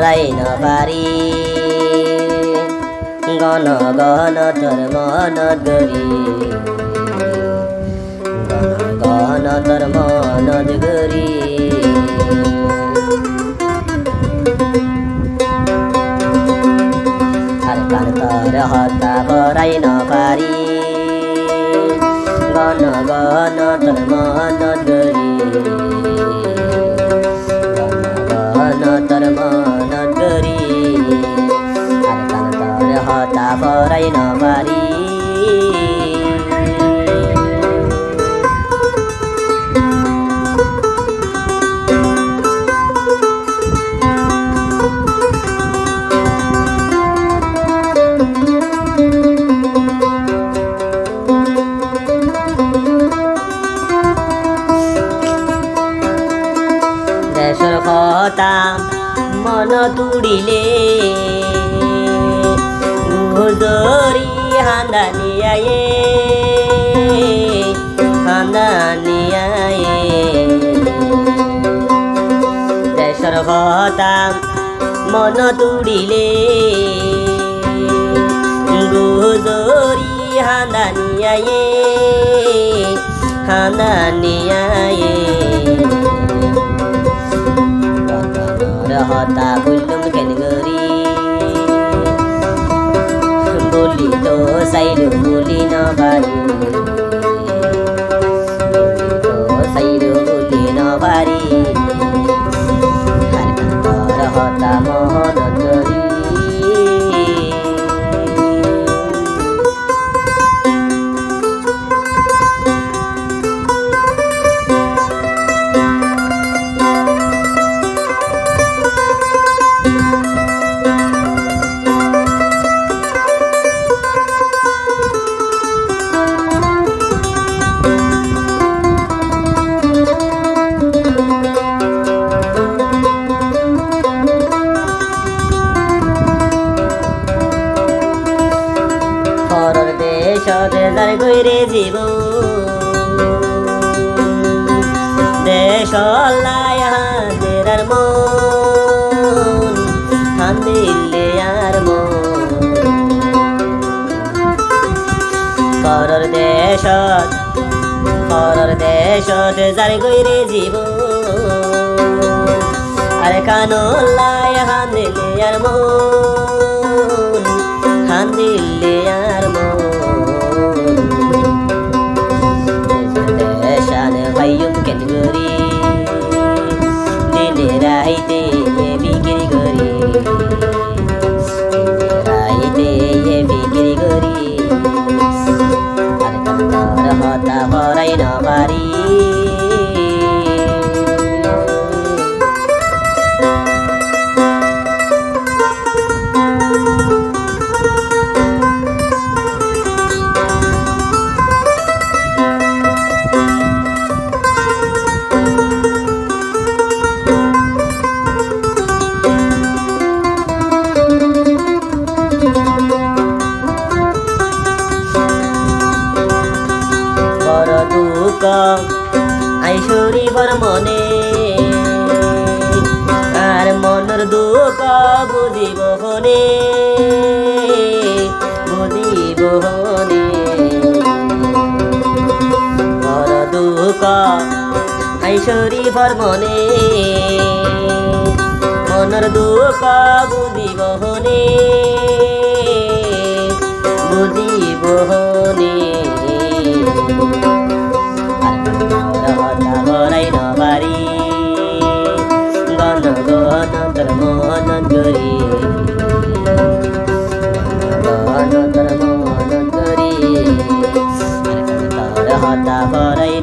ভরাই নপারি গণ গণ তোর মনত গরি গণ গণ তোর মনত গরি আর কান তোর হতা ভরাই নপারি গণ গণ তোর মনত গরি গণ গণ তোর মনত গরি আর কান তোর হতা ভরাই নপারি দেশর কথা মন তুড়িলে গুজরি হান্দানিয়ায়ে হান্দানিয়ায়ে দেশর কথা মন তুড়িলে গুজরি হান্দানিয়ায়ে হান্দানিয়ায়ে হতা বললুম কেন গরি বলি তো সাইলু বলি না বাড়ি সাইলু বলি না বাড়ি তোর হতা মোহন গরি দেশার গইরে জীব দেশ হান্দের মন হান্দিলে আর মন পরর দেশত যার গইরে জীব আরে কানলাই হান্দিলে আর মন হান্দিলে আর মন ভাইয়ুম কেন গরি দিনে রাইতে বিক্রি করি রাইতে বিক্রি করি আর তোর হতা ভরাই নপারি আইসরি ভর মনে আর মনের দুঃখ বুঝিব হনে বুঝিব হনে ভর দুঃখ আইসরি ভর মনে মনের দুঃখ বুঝিব হনে বুঝিব হনে ভরাই নপারি গণ গণ তোর মন গরি গণ তোর মন গরি তোর হতা ভরাই